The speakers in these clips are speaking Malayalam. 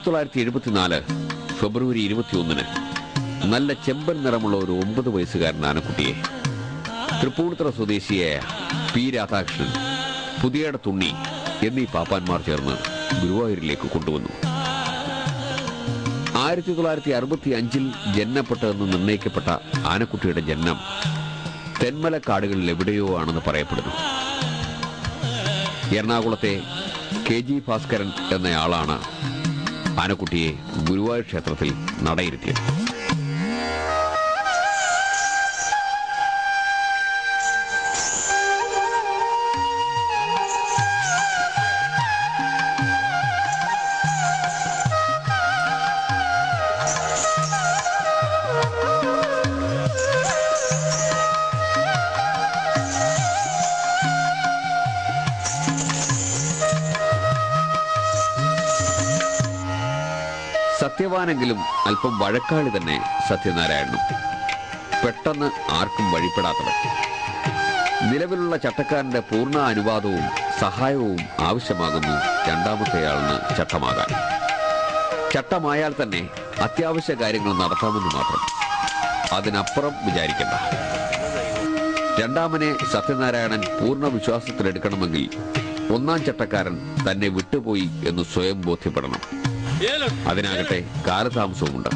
1974 ഫെബ്രുവരി 21 നല്ല ചെമ്പൻ നിറമുള്ള ഒരു 9 വയസ്സുകാരൻ ആനക്കുട്ടിയെ തൃപ്പൂണിത്തുറ സ്വദേശിയായ പി രാധാകൃഷ്ണൻ, പുതിയട തുണ്ണി എന്നീ പാപ്പാന്മാർ ചേർന്ന് ഗുരുവായൂരിലേക്ക് കൊണ്ടുവന്നു. 1965 ജനനപ്പെട്ടതെന്ന് നിർണയിക്കപ്പെട്ട ആനക്കുട്ടിയുടെ ജനനം തെന്മലക്കാടുകളിൽ എവിടെയോ ആണെന്ന് പറയപ്പെടുന്നു. എറണാകുളത്തെ KG ഭാസ്കരൻ എന്നയാളാണ് ആനക്കുട്ടിയെ ഗുരുവായൂർ ക്ഷേത്രത്തിൽ നടയിരുത്തിയത്. സത്യവാനെങ്കിലും അല്പം വഴക്കാളി തന്നെ സത്യനാരായണനും. പെട്ടെന്ന് ആർക്കും വഴിപ്പെടാത്തവൻ. നിലവിലുള്ള ചട്ടക്കാരന്റെ പൂർണ്ണ അനുവാദവും സഹായവും ആവശ്യമാകുന്നു രണ്ടാമത്തെയാളിന് ചട്ടമാകാൻ. ചട്ടമായാൽ തന്നെ അത്യാവശ്യ കാര്യങ്ങൾ നടത്താമെന്ന് മാത്രം, അതിനപ്പുറം വിചാരിക്കണ്ട. രണ്ടാമനെ സത്യനാരായണൻ പൂർണ്ണ വിശ്വാസത്തിലെടുക്കണമെങ്കിൽ ഒന്നാം ചട്ടക്കാരൻ തന്നെ വിട്ടുപോയി എന്ന് സ്വയം ബോധ്യപ്പെടണം. അതിനാകട്ടെ കാലതാമസവുമുണ്ട്.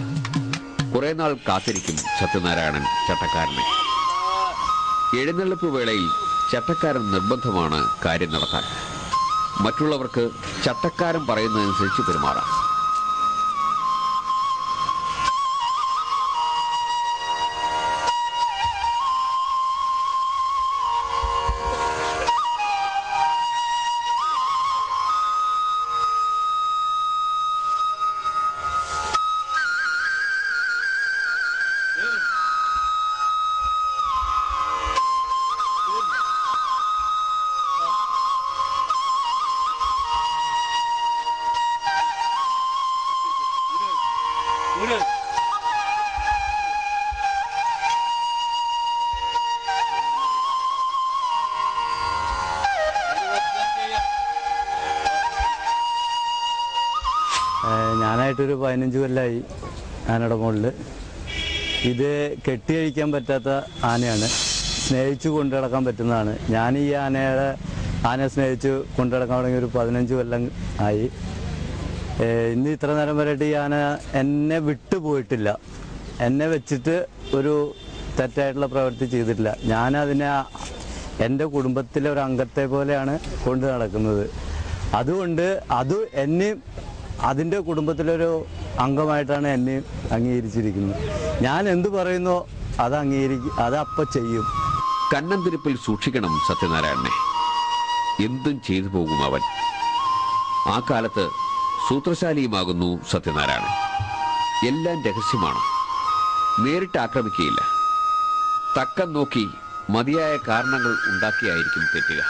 കുറെ നാൾ കാത്തിരിക്കും സത്യനാരായണൻ ചട്ടക്കാരനെ. എഴുന്നള്ളിപ്പ് വേളയിൽ ചട്ടക്കാരൻ നിർബന്ധമാണ് കാര്യം നടത്താൻ. മറ്റുള്ളവർക്ക് ചട്ടക്കാരൻ പറയുന്നതനുസരിച്ച് പെരുമാറാം. ഞാനായിട്ടൊരു 15 കൊല്ലമായി ആനയുടെ മുകളിൽ. ഇത് കെട്ടിയഴിക്കാൻ പറ്റാത്ത ആനയാണ്, സ്നേഹിച്ചു കൊണ്ടു നടക്കാൻ പറ്റുന്നതാണ്. ഞാൻ ഈ ആനയെ സ്നേഹിച്ച് കൊണ്ടു നടക്കാൻ തുടങ്ങി ഒരു 15 കൊല്ലം ആയി. ഇന്ന് ഇത്ര നേരം വരെയായിട്ട് ഈ ആന എന്നെ വിട്ടുപോയിട്ടില്ല. എന്നെ വെച്ചിട്ട് ഒരു തെറ്റായിട്ടുള്ള പ്രവൃത്തി ചെയ്തിട്ടില്ല. ഞാനതിനെ എൻ്റെ കുടുംബത്തിലെ ഒരു അംഗത്തെ പോലെയാണ് കൊണ്ടു നടക്കുന്നത്. അതുകൊണ്ട് അത് എന്നെ അതിൻ്റെ കുടുംബത്തിലൊരു അംഗമായിട്ടാണ് എന്നെ അംഗീകരിച്ചിരിക്കുന്നത്. ഞാൻ എന്തു പറയുന്നോ അത് അതപ്പം ചെയ്യും. കന്നന്തിരിപ്പിൽ സൂക്ഷിക്കണം സത്യനാരായണനെ. എന്തും ചെയ്തു പോകും അവൻ. ആ കാലത്ത് സൂത്രശാലിയുമാകുന്നു സത്യനാരായണൻ. എല്ലാം രഹസ്യമാണ്. നേരിട്ട് ആക്രമിക്കുകയില്ല. തക്കം നോക്കി മതിയായ കാരണങ്ങൾ ഉണ്ടാക്കിയായിരിക്കും തെറ്റുക.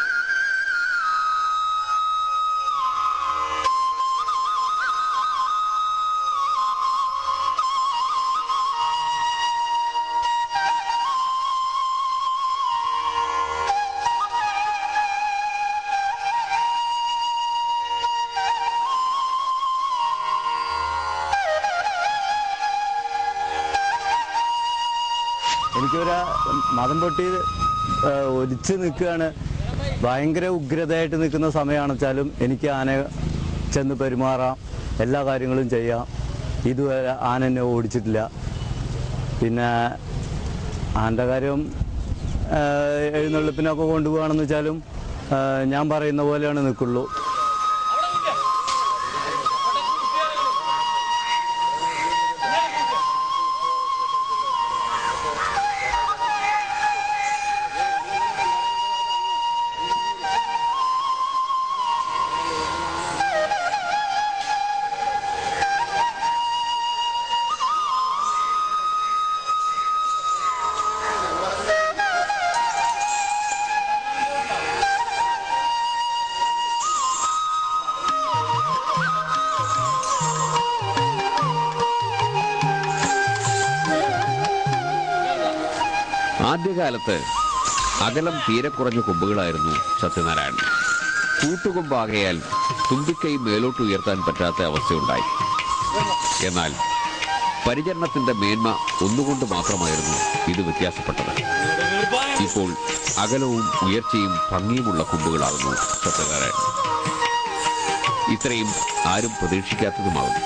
എനിക്കൊരു മതം പൊട്ടി ഒലിച്ച് നിൽക്കുകയാണ്. ഭയങ്കര ഉഗ്രതയായിട്ട് നിൽക്കുന്ന സമയമാണെച്ചാലും എനിക്ക് ആന ചെന്ന് പെരുമാറാം, എല്ലാ കാര്യങ്ങളും ചെയ്യാം. ഇതുവരെ ആന എന്നെ ഓടിച്ചിട്ടില്ല. പിന്നെ ആൻ്റെ കാര്യം എഴുന്നള്ളിപ്പിനൊക്കെ കൊണ്ടുപോകുകയാണെന്ന് വെച്ചാലും ഞാൻ പറയുന്ന പോലെയാണ് നിൽക്കുള്ളൂ. ആദ്യകാലത്ത് അകലം തീരെ കുറഞ്ഞ കൊമ്പുകളായിരുന്നു സത്യനാരായണൻ. കൂട്ടുകൊമ്പാകയാൽ തുമ്പിക്കൈ മേലോട്ട് ഉയർത്താൻ പറ്റാത്ത അവസ്ഥയുണ്ടായി. എന്നാൽ പരിചരണത്തിന്റെ മേന്മ ഒന്നുകൊണ്ട് മാത്രമായിരുന്നു ഇത് വ്യത്യാസപ്പെട്ടത്. ഇപ്പോൾ അകലവും ഉയർച്ചയും ഭംഗിയുമുള്ള കൊമ്പുകളാകുന്നു സത്യനാരായണൻ. ഇത്രയും ആരും പ്രതീക്ഷിക്കാത്തതുമാകുന്നു.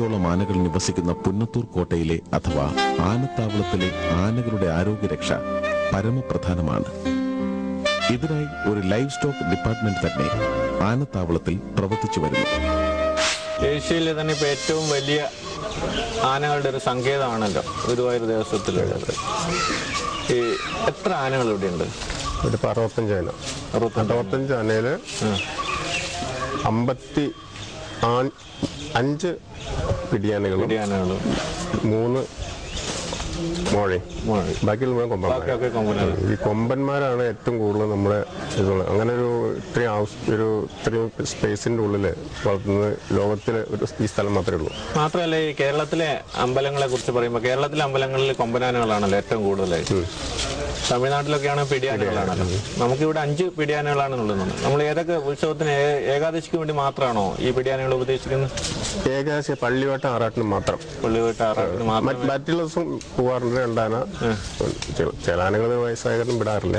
ോളം ആനകൾ നിവസിക്കുന്ന പുന്നത്തൂർ കോട്ടയിലെ അഥവാ ആനത്താവളത്തിലെ ആനകളുടെ ആരോഗ്യരക്ഷ പരമപ്രധാനമാണ്. ഇതിനായി ഒരു ലൈവ് സ്റ്റോക്ക് ഡിപ്പാർട്ട്മെന്റ് തന്നെ ആനത്താവളത്തിൽ പ്രവർത്തിച്ചു വരുന്നു. ഏഷ്യയിലെ തന്നെ ഇപ്പോൾ ഏറ്റവും വലിയ ആനകളുടെ ഒരു സങ്കേതമാണല്ലോ ഗുരുവായൂർ ദേവസ്വത്തിലുള്ളത്. ഈ എത്ര ആനകൾ ഇവിടെയുണ്ട്? ഒരു 65 ആന. 65 ആനയിൽ 55 പിടിയാനകളും 3 മോഴയും ബാക്കിയുള്ള കൊമ്പന്മാർ. ഈ കൊമ്പന്മാരാണ് ഏറ്റവും കൂടുതൽ നമ്മുടെ ഇതുള്ളത്. അങ്ങനെ ഇത്രയും സ്പേസിന്റെ ഉള്ളിൽ വളർത്തുന്നത് ലോകത്തിലെ ഈ സ്ഥലം മാത്രമേ ഉള്ളൂ. മാത്രമല്ല ഈ കേരളത്തിലെ അമ്പലങ്ങളെ കുറിച്ച് പറയുമ്പോൾ കേരളത്തിലെ അമ്പലങ്ങളിൽ കൊമ്പനാനകളാണല്ലോ ഏറ്റവും കൂടുതലായിട്ട്. തമിഴ്നാട്ടിലൊക്കെയാണ് പിടിയാനകളാണല്ലോ. നമുക്കിവിടെ 5 പിടിയാനകളാണെന്നുള്ളത്. നമ്മൾ ഏതൊക്കെ ഉത്സവത്തിന് ഏകാദശിക്ക് വേണ്ടി മാത്രമാണോ ഈ പിടിയാനകൾ ഉപദേശിക്കുന്നത്? ഏകാദശി പള്ളിവേട്ട ആറാട്ടിന് മാത്രം. പള്ളിവേട്ട ആറാട്ടിന് മാത്രം. മറ്റുള്ള ദിവസം പോകാറുണ്ട്. 2 ആന. ചില ആനകൾ വയസ്സായതും വിടാറില്ല.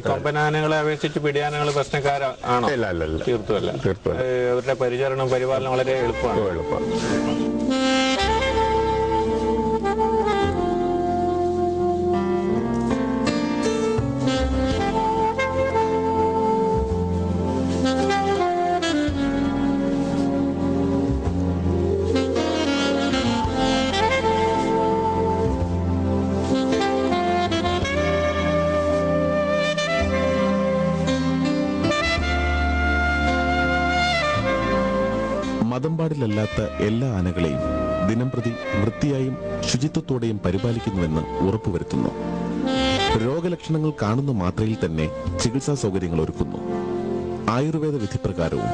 കൊമ്പനാനകളെ അപേക്ഷിച്ച് പിടിയാനകൾ പ്രശ്നക്കാരാണോ? ഇല്ല, തീർത്തുമല്ല. അവരുടെ പരിചരണം പരിപാലനം വളരെ എളുപ്പമാണ്. മതംപാടിലല്ലാത്ത എല്ലാ ആനകളെയും ദിനംപ്രതി വൃത്തിയായും ശുചിത്വത്തോടെയും പരിപാലിക്കുന്നുവെന്ന് ഉറപ്പുവരുത്തുന്നു. രോഗലക്ഷണങ്ങൾ കാണുന്ന മാത്രയിൽ തന്നെ ചികിത്സാ സൗകര്യങ്ങൾ ഒരുക്കുന്നു. ആയുർവേദ വിധിപ്രകാരവും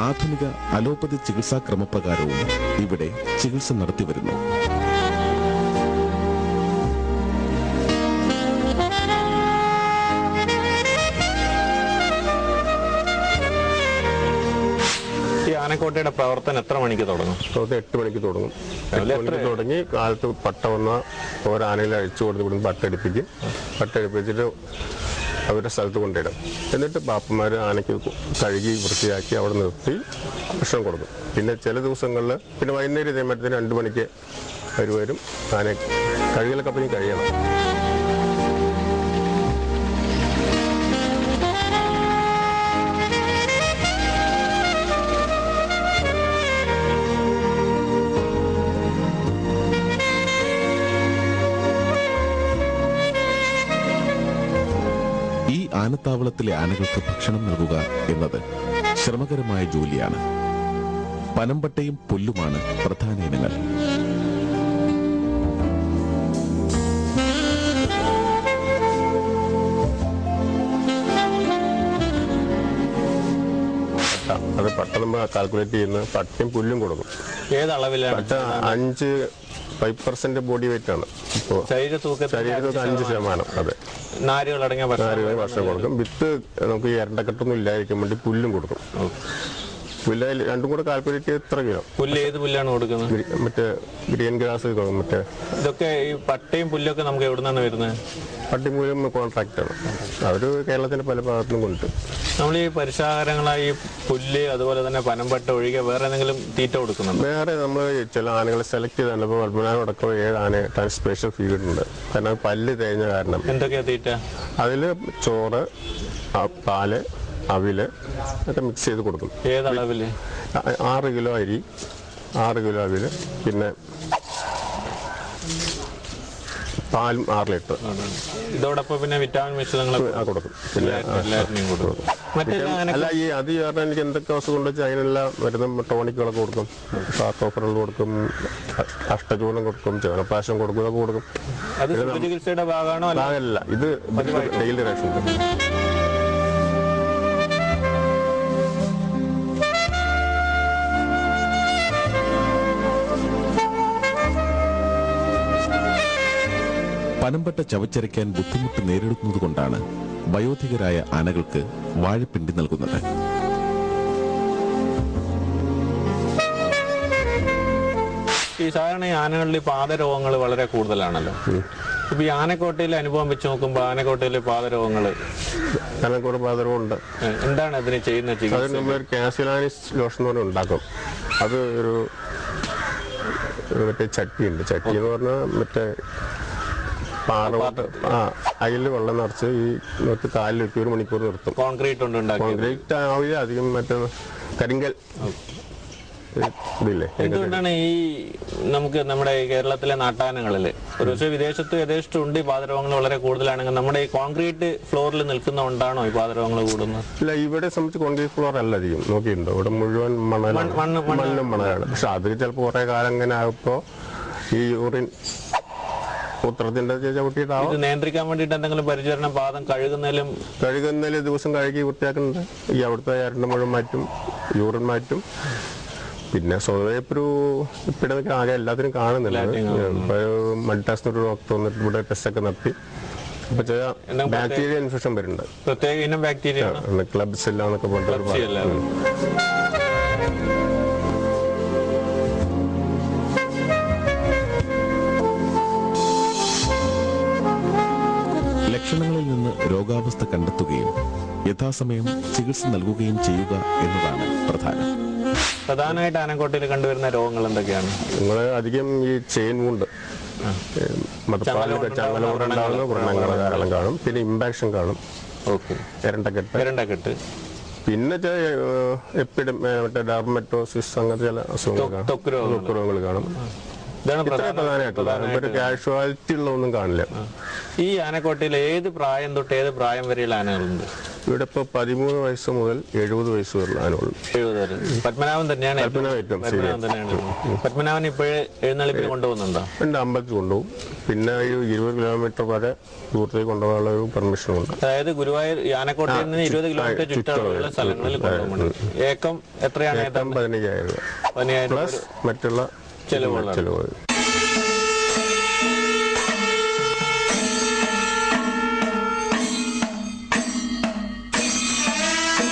ആധുനിക അലോപ്പതി ചികിത്സാ ക്രമപ്രകാരവും ഇവിടെ ചികിത്സ നടത്തിവരുന്നു. ആനക്കോട്ടയുടെ പ്രവർത്തനം എത്ര മണിക്ക് തുടങ്ങും? 8 മണിക്ക് തുടങ്ങും. 8 മണിക്ക് തുടങ്ങി കാലത്ത് പട്ട വന്ന ഓരോ ആനയിൽ അഴിച്ചു കൊടുത്ത് ഇവിടുന്ന് പട്ടടിപ്പിക്കും. പട്ടടിപ്പിച്ചിട്ട് അവരുടെ സ്ഥലത്ത് കൊണ്ടിടും. എന്നിട്ട് ബാപ്പന്മാർ ആനയ്ക്ക് കഴുകി വൃത്തിയാക്കി അവിടെ നിർത്തി ഭക്ഷണം കൊടുക്കും. പിന്നെ ചില ദിവസങ്ങളിൽ പിന്നെ വൈകുന്നേരം ഇതേമാറ്റത്തിന് 2 മണിക്ക് വരും. ആന കഴുകലൊക്കെ അപ്പം കഴിയണം. ആനത്താവളത്തിലെ ആനകൾക്ക് ഭക്ഷണം നൽകുക എന്നത് ശ്രമകരമായ ജോലിയാണ്. പനമ്പട്ടയും പുല്ലുമാണ് പ്രധാന ഇനങ്ങൾ. അത് പട്ട നമ്മൾ കാൽക്കുലേറ്റ് ചെയ്യുന്ന പട്ടയും പുല്ലും കൊടുക്കും. ഏതളവിലാണ്? പട്ട 5% ബോഡി വെയിറ്റ് ആണ്. ഇപ്പോൾ ശരീരത്തൂക്കം 5%. അതെ. നാരുകളടങ്ങിയ ഭക്ഷണം കൊടുക്കും. വിത്ത് നമുക്ക് ഈ ഇരണ്ടക്കെട്ടൊന്നും ഇല്ലാതിരിക്കാൻ വേണ്ടി പുല്ലും കൊടുക്കും. പുല്ല് രണ്ടും കൂടെ കാൽക്കുലേറ്റ് എത്ര കിലോ. പുല്ല് ഏത് പുല്ലാണ് കൊടുക്കുന്നത്? മറ്റേ ഗ്രീൻ ഗ്രാസ് മറ്റേ. ഇതൊക്കെ ഈ പട്ടയും പുല്ലൊക്കെ നമുക്ക് എവിടെ നിന്നാണ് വരുന്നത്? പട്ടിമൂലം കോൺട്രാക്റ്റാണ്. അവർ കേരളത്തിന്റെ പല ഭാഗത്തും കൊണ്ട്. നമ്മൾ ഈ പരിശാഹാരങ്ങളായി പുല്ല് അതുപോലെ തന്നെ പനമ്പട്ട ഒഴികെ വേറെ എന്തെങ്കിലും തീറ്റ കൊടുക്കുന്നുണ്ട്? വേറെ നമ്മൾ ചില ആനകളെ സെലക്ട് ചെയ്താണ്. ഇപ്പോൾ പത്മനാഭം അടക്കം 7 ആന സ്പെഷ്യൽ ഫീഡ് ഉണ്ട്. കാരണം പല്ല് തേഞ്ഞ കാരണം. എന്തൊക്കെയാ തീറ്റ? അതിൽ ചോറ്, പാല്, അവില് ഒക്കെ മിക്സ് ചെയ്ത് കൊടുക്കും. ഏതളവില്? 6 കിലോ അരി, 6 കിലോ അവില്, പിന്നെ പാലും 6 ലിറ്റർ. ഇതോടൊപ്പം പിന്നെ വിറ്റാമിൻ മിശ്രിതങ്ങൾ കൊടുക്കും. പിന്നെ അല്ല ഈ അത് കാരണം എനിക്ക് എന്തൊക്കെ അസുഖം ഉണ്ട് വെച്ചാൽ അതിനെല്ലാം വരുന്ന ടോണിക്കുകളൊക്കെ കൊടുക്കും. സാത്തോഫറുകൾ കൊടുക്കും, അഷ്ടചൂർണം കൊടുക്കും, ചവനപ്പാശം കൊടുക്കും, ഇതൊക്കെ കൊടുക്കും. ചികിത്സയുടെ ഭാഗമാണോ? ഭാഗമല്ല, ഇത് ഡെയിലി റേഷൻ. പനമ്പട്ട ചവച്ചരയ്ക്കാൻ ബുദ്ധിമുട്ട് നേരിടുന്നതുകൊണ്ടാണ് വയോധികരായ ആനകൾക്ക് വാഴപ്പിണ്ടി നൽകുന്നത്. ഈ സാധാരണ ഈ ആനകളിൽ പാദരോഗങ്ങൾ വളരെ കൂടുതലാണല്ലോ. ഇപ്പൊ ഈ ആനക്കോട്ടയിലെ അനുഭവം വെച്ച് നോക്കുമ്പോൾ ആനക്കോട്ടയിലെ പാദരോഗങ്ങൾ പാദരോഗമുണ്ട്. എന്താണ് അതിന് ചെയ്യുന്ന ചികിത്സ? അത് നമ്മളൊരു കാസിലാനിസ് ലോഷൻ എന്ന് പറഞ്ഞാൽ ഉണ്ടാക്കും. അത് ഒരു മറ്റേ ചട്ടിയുണ്ട്. ചട്ടി എന്ന് പറഞ്ഞാൽ മറ്റേ പാറോട്ട് അതിൽ വെള്ളം നിറച്ച് ഈ കാലിൽ വെക്കി 1 മണിക്കൂർ നിർത്തും. കോൺക്രീറ്റ് കോൺക്രീറ്റ് ആവില്ല, അധികം മറ്റേ കരിങ്കൽ ഇതില്ലേ. എന്തുകൊണ്ടാണ് ഈ നമുക്ക് നമ്മുടെ കേരളത്തിലെ നാട്ടാനകളിൽ ഒരു പക്ഷേ വിദേശത്ത് യഥേഷ്ടമുണ്ട് ഈ പാദരോഗങ്ങൾ വളരെ കൂടുതലാണെങ്കിൽ നമ്മുടെ ഈ കോൺക്രീറ്റ് ഫ്ലോറിൽ നിൽക്കുന്നതുകൊണ്ടാണോ ഈ പാദരോഗങ്ങൾ കൂടുന്നത്? ഇല്ല, ഇവിടെ സംബന്ധിച്ച് കോൺക്രീറ്റ് ഫ്ലോർ അല്ല അധികം നോക്കിയിട്ടുണ്ടോ. ഇവിടെ മുഴുവൻ മണ്ണും മണലാണ്. പക്ഷെ അത് ചിലപ്പോൾ കുറെ കാലം അങ്ങനെ ആയപ്പോ ഈ യൂറിൻ മൂത്രത്തിന്റെ ചവിട്ടിയിട്ടാവും. ഇത് നിയന്ത്രിക്കാൻ വേണ്ടിയിട്ട് എന്തെങ്കിലും പരിചരണം, പാദം കഴുകുന്നതിലും ദിവസം കഴുകി വൃത്തിയാക്കുന്നുണ്ട്. ഈ അവിടുത്തെ ഇരണ്ട മുഴുവൻ മാറ്റും, യൂറിൻ മാറ്റും. പിന്നെ സ്വതവേ ഒരു ഇപ്പിടൊക്കെ ആകെ എല്ലാത്തിനും കാണുന്നില്ല. ഇപ്പൊ മഡ് ടെസ്റ്റ് ഒരു ഡോക്ടർ വന്നിട്ട് ഇവിടെ ടെസ്റ്റ് ഒക്കെ നടത്തി. അപ്പൊ ചില ബാക്ടീരിയ ഇൻഫെക്ഷൻ വരുന്നുണ്ട്. പ്രത്യേക ഇനം ബാക്ടീരിയ ക്ലബ്സില്ല എന്നൊക്കെ പറഞ്ഞിട്ട്. ലക്ഷണങ്ങളിൽ നിന്ന് രോഗാവസ്ഥ കണ്ടെത്തുകയും യഥാസമയം ചികിത്സ നൽകുകയും ചെയ്യുക എന്നതാണ് പ്രധാനം. പ്രധാനമായിട്ട് ആനക്കോട്ടയിൽ കണ്ടുവരുന്ന രോഗങ്ങൾ എന്തൊക്കെയാണ്? നിങ്ങള് അധികം ഈ ചെയിൻ വുണ്ട്, ചങ്ങലമുണ്ടാകുന്ന വ്രണങ്ങളെ ധാരാളം കാണും. പിന്നെ ഇമ്പാക്ഷൻ കാണും, ഇരണ്ടക്കെട്ട്, പിന്നെ മറ്റേ ഡെർമറ്റോസിസ് അങ്ങനത്തെ ചില അസുഖങ്ങൾ, ത്വക്ക് രോഗങ്ങൾ കാണും. പ്രധാനമായിട്ടുള്ള കാഷ്വാലിറ്റി ഉള്ളതൊന്നും കാണില്ല. ഈ ആനക്കോട്ടയിൽ ഏത് പ്രായം തൊട്ട് ഏത് പ്രായം വരെയുള്ള ആനകളുണ്ട്? ഇവിടെ ഇപ്പൊ 13 വയസ്സ് മുതൽ 70 വയസ്സ് വരെയുള്ള ആനകളുണ്ട്. 70 വരെ. പത്മനാഭൻ തന്നെയാണ്. പത്മനാഭൻ ഇപ്പോഴേ എഴുന്നള്ളിപ്പിൽ കൊണ്ടുപോകുന്നുണ്ടോ? ഉണ്ട്, അമ്പലത്തിൽ കൊണ്ടുപോകും. പിന്നെ 20 കിലോമീറ്റർ വരെ ദൂരത്തേക്ക് കൊണ്ടുപോകാനുള്ള ഒരു പെർമിഷൻ ഉണ്ട്. അതായത് ഗുരുവായൂർ ആനക്കോട്ടയിൽ നിന്ന് 20 കിലോമീറ്റർ ചുറ്റുള്ള സ്ഥലങ്ങളിൽ കൊണ്ടുപോകുന്നുണ്ട്. ഏക്കം എത്രയാണ്? 15,000 രൂപ പ്ലസ് മറ്റുള്ള ചെലവുകൾ.